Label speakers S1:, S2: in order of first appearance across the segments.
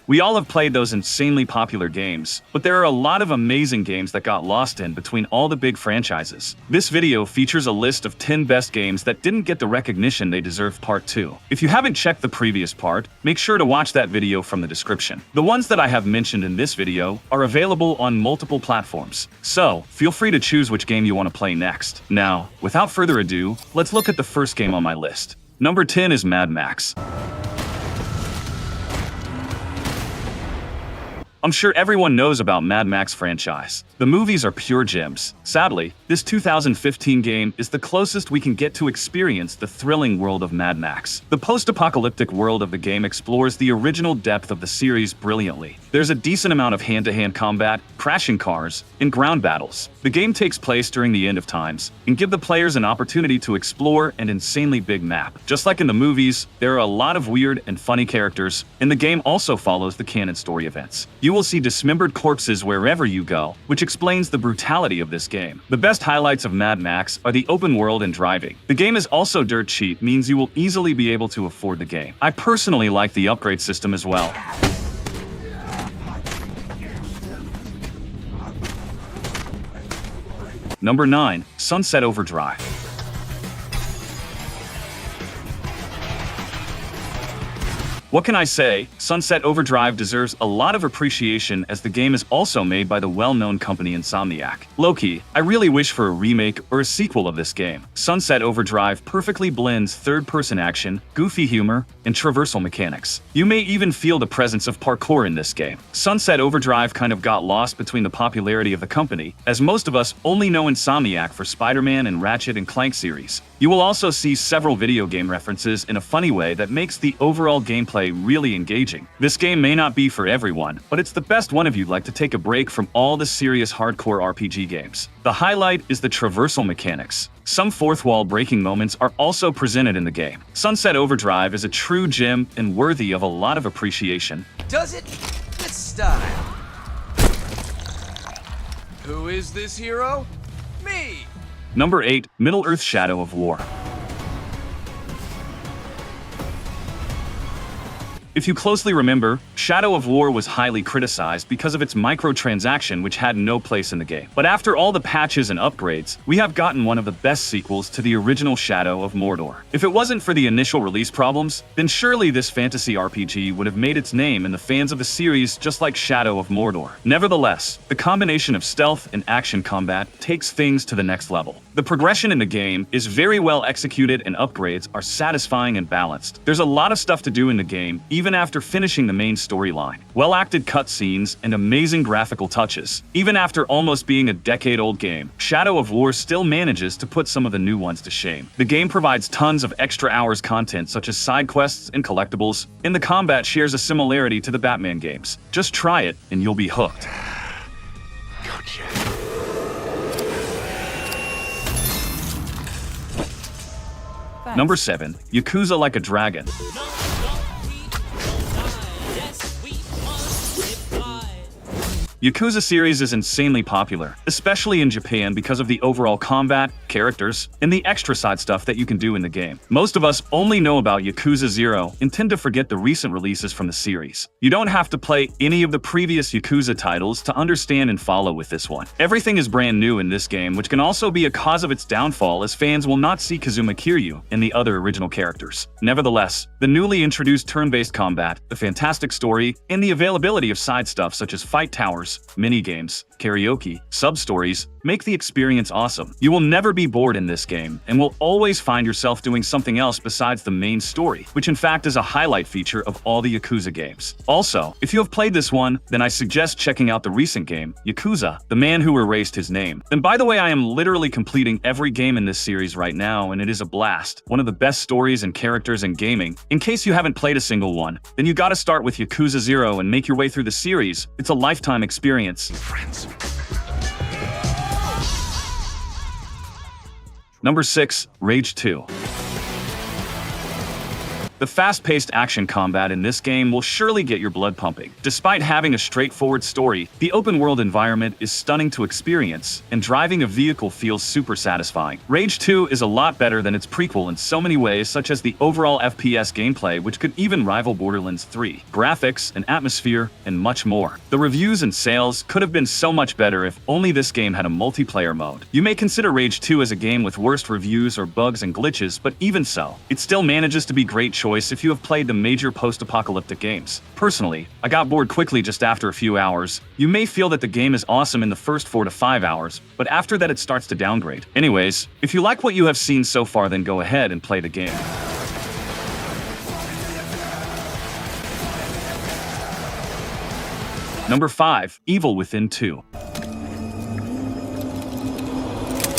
S1: We all have played those insanely popular games, but there are a lot of amazing games that got lost in between all the big franchises. This video features a list of 10 best games that didn't get the recognition they deserve part 2. If you haven't checked the previous part, make sure to watch that video from the description. The ones that I have mentioned in this video are available on multiple platforms, so feel free to choose which game you want to play next. Now, without further ado, let's look at the first game on my list. Number 10 is Mad Max. I'm sure everyone knows about Mad Max franchise. The movies are pure gems. Sadly, this 2015 game is the closest we can get to experience the thrilling world of Mad Max. The post-apocalyptic world of the game explores the original depth of the series brilliantly. There's a decent amount of hand-to-hand combat, crashing cars, and ground battles. The game takes place during the end of times, and give the players an opportunity to explore an insanely big map. Just like in the movies, there are a lot of weird and funny characters, and the game also follows the canon story events. You will see dismembered corpses wherever you go, which explains the brutality of this game. The best highlights of Mad Max are the open world and driving. The game is also dirt cheap, means you will easily be able to afford the game. I personally like the upgrade system as well. Number 9, Sunset Overdrive. What can I say? Sunset Overdrive deserves a lot of appreciation as the game is also made by the well-known company Insomniac. Low-key, I really wish for a remake or a sequel of this game. Sunset Overdrive perfectly blends third-person action, goofy humor, and traversal mechanics. You may even feel the presence of parkour in this game. Sunset Overdrive kind of got lost between the popularity of the company, as most of us only know Insomniac for Spider-Man and Ratchet and Clank series. You will also see several video game references in a funny way that makes the overall gameplay really engaging. This game may not be for everyone, but it's the best one if you'd like to take a break from all the serious hardcore RPG games. The highlight is the traversal mechanics. Some fourth-wall breaking moments are also presented in the game. Sunset Overdrive is a true gem and worthy of a lot of appreciation.
S2: Does it? It's style. Who is this hero? Me!
S1: Number 8, Middle-earth: Shadow of War. If you closely remember, Shadow of War was highly criticized because of its microtransaction which had no place in the game. But after all the patches and upgrades, we have gotten one of the best sequels to the original Shadow of Mordor. If it wasn't for the initial release problems, then surely this fantasy RPG would have made its name in the fans of the series just like Shadow of Mordor. Nevertheless, the combination of stealth and action combat takes things to the next level. The progression in the game is very well executed and upgrades are satisfying and balanced. There's a lot of stuff to do in the game, even after finishing the main storyline. Well-acted cutscenes and amazing graphical touches. Even after almost being a decade-old game, Shadow of War still manages to put some of the new ones to shame. The game provides tons of extra hours content such as side quests and collectibles, and the combat shares a similarity to the Batman games. Just try it and you'll be hooked.
S3: Gotcha.
S1: Number 7, Yakuza Like a Dragon. Yakuza series is insanely popular, especially in Japan because of the overall combat, characters, and the extra side stuff that you can do in the game. Most of us only know about Yakuza 0 and tend to forget the recent releases from the series. You don't have to play any of the previous Yakuza titles to understand and follow with this one. Everything is brand new in this game, which can also be a cause of its downfall as fans will not see Kazuma Kiryu and the other original characters. Nevertheless, the newly introduced turn-based combat, the fantastic story, and the availability of side stuff such as fight towers, mini-games, karaoke, sub-stories, make the experience awesome. You will never be bored in this game, and will always find yourself doing something else besides the main story, which in fact is a highlight feature of all the Yakuza games. Also, if you have played this one, then I suggest checking out the recent game, Yakuza, The Man Who Erased His Name. And by the way, I am literally completing every game in this series right now, and it is a blast. One of the best stories and characters in gaming. In case you haven't played a single one, then you gotta start with Yakuza 0 and make your way through the series. It's a lifetime experience.
S3: Friends.
S1: Number 6, Rage 2. The fast-paced action combat in this game will surely get your blood pumping. Despite having a straightforward story, the open-world environment is stunning to experience, and driving a vehicle feels super satisfying. Rage 2 is a lot better than its prequel in so many ways, such as the overall FPS gameplay, which could even rival Borderlands 3, graphics and atmosphere, and much more. The reviews and sales could have been so much better if only this game had a multiplayer mode. You may consider Rage 2 as a game with worst reviews or bugs and glitches, but even so, it still manages to be a great choice if you have played the major post-apocalyptic games. Personally, I got bored quickly just after a few hours. You may feel that the game is awesome in the first 4 to 5 hours, but after that it starts to downgrade. Anyways, if you like what you have seen so far, then go ahead and play the game. Number 5. Evil Within 2.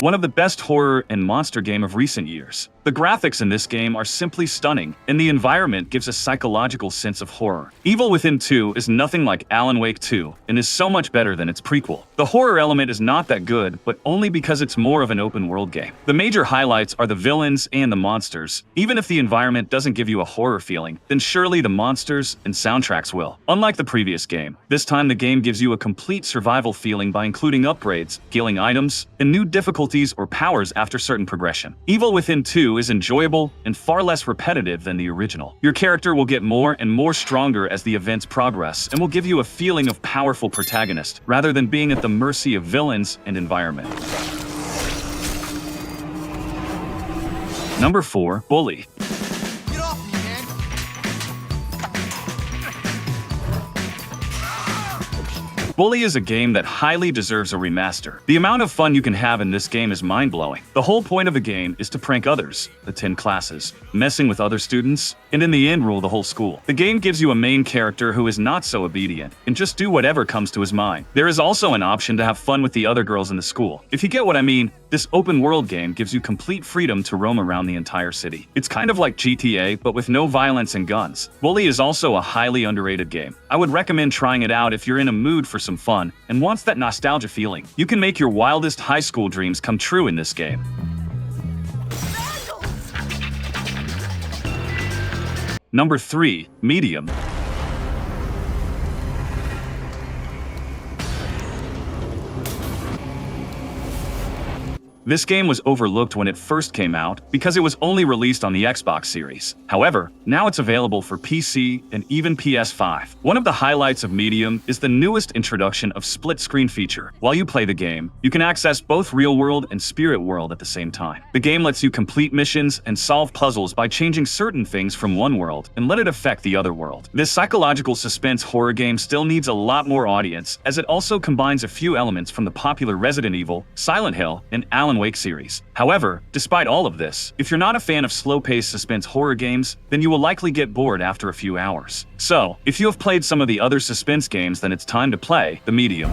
S1: One of the best horror and monster game of recent years. The graphics in this game are simply stunning, and the environment gives a psychological sense of horror. Evil Within 2 is nothing like Alan Wake 2, and is so much better than its prequel. The horror element is not that good, but only because it's more of an open-world game. The major highlights are the villains and the monsters. Even if the environment doesn't give you a horror feeling, then surely the monsters and soundtracks will. Unlike the previous game, this time the game gives you a complete survival feeling by including upgrades, healing items, and new difficulties or powers after certain progression. Evil Within 2 is enjoyable and far less repetitive than the original. Your character will get more and more stronger as the events progress, and will give you a feeling of powerful protagonist, rather than being at the mercy of villains and environment. Number 4. Bully.
S2: Get off me, man!
S1: Bully is a game that highly deserves a remaster. The amount of fun you can have in this game is mind-blowing. The whole point of the game is to prank others, attend classes, messing with other students, and in the end rule the whole school. The game gives you a main character who is not so obedient, and just do whatever comes to his mind. There is also an option to have fun with the other girls in the school. If you get what I mean, this open-world game gives you complete freedom to roam around the entire city. It's kind of like GTA, but with no violence and guns. Bully is also a highly underrated game. I would recommend trying it out if you're in a mood for some fun and wants that nostalgia feeling. You can make your wildest high school dreams come true in this game. Number 3. Medium. This game was overlooked when it first came out because it was only released on the Xbox Series. However, now it's available for PC and even PS5. One of the highlights of Medium is the newest introduction of split-screen feature. While you play the game, you can access both real world and spirit world at the same time. The game lets you complete missions and solve puzzles by changing certain things from one world and let it affect the other world. This psychological suspense horror game still needs a lot more audience, as it also combines a few elements from the popular Resident Evil, Silent Hill, and Alan Wake series. However, despite all of this, if you're not a fan of slow-paced suspense horror games, then you will likely get bored after a few hours. So, if you have played some of the other suspense games, then it's time to play the Medium.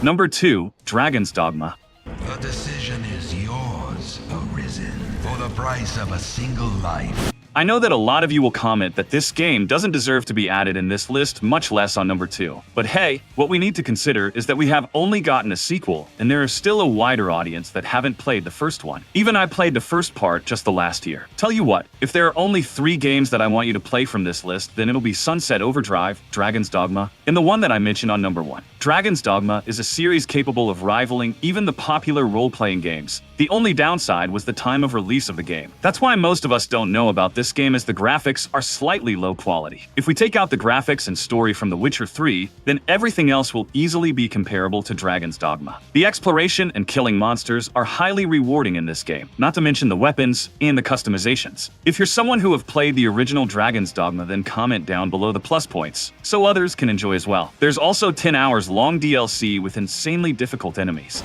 S1: Number 2. Dragon's Dogma.
S3: The decision is yours, Arisen, for the price of a single life.
S1: I know that a lot of you will comment that this game doesn't deserve to be added in this list, much less on number 2. But hey, what we need to consider is that we have only gotten a sequel, and there is still a wider audience that haven't played the first one. Even I played the first part just the last year. Tell you what, if there are only 3 games that I want you to play from this list, then it'll be Sunset Overdrive, Dragon's Dogma, and the one that I mentioned on number 1. Dragon's Dogma is a series capable of rivaling even the popular role-playing games. The only downside was the time of release of the game. That's why most of us don't know about this game, as the graphics are slightly low quality. If we take out the graphics and story from The Witcher 3, then everything else will easily be comparable to Dragon's Dogma. The exploration and killing monsters are highly rewarding in this game, not to mention the weapons and the customizations. If you're someone who have played the original Dragon's Dogma, then comment down below the plus points, so others can enjoy as well. There's also 10 hours long DLC with insanely difficult enemies.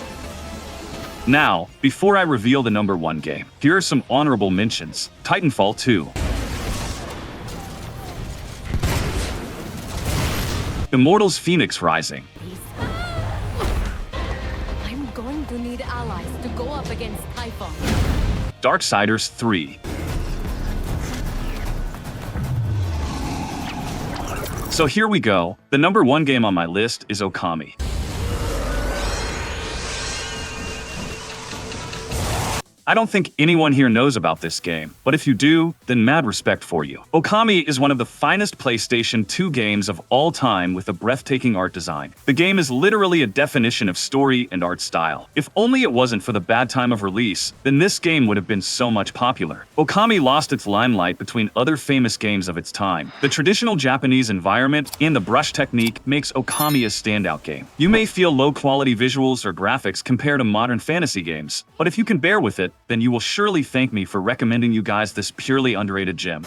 S1: Now, before I reveal the number 1 game, here are some honorable mentions. Titanfall 2. Immortals Phoenix Rising.
S4: I'm going to need allies to go up against Typhon.
S1: Darksiders 3. So here we go. The number 1 game on my list is Okami. I don't think anyone here knows about this game, but if you do, then mad respect for you. Okami is one of the finest PlayStation 2 games of all time with a breathtaking art design. The game is literally a definition of story and art style. If only it wasn't for the bad time of release, then this game would have been so much popular. Okami lost its limelight between other famous games of its time. The traditional Japanese environment and the brush technique makes Okami a standout game. You may feel low-quality visuals or graphics compared to modern fantasy games, but if you can bear with it, then you will surely thank me for recommending you guys this purely underrated gem.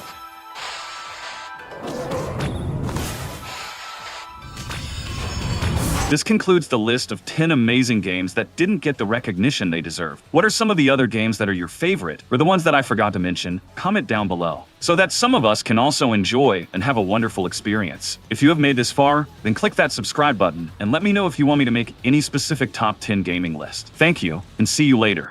S1: This concludes the list of 10 amazing games that didn't get the recognition they deserve. What are some of the other games that are your favorite, or the ones that I forgot to mention? Comment down below, so that some of us can also enjoy and have a wonderful experience. If you have made this far, then click that subscribe button and let me know if you want me to make any specific top 10 gaming list. Thank you, and see you later.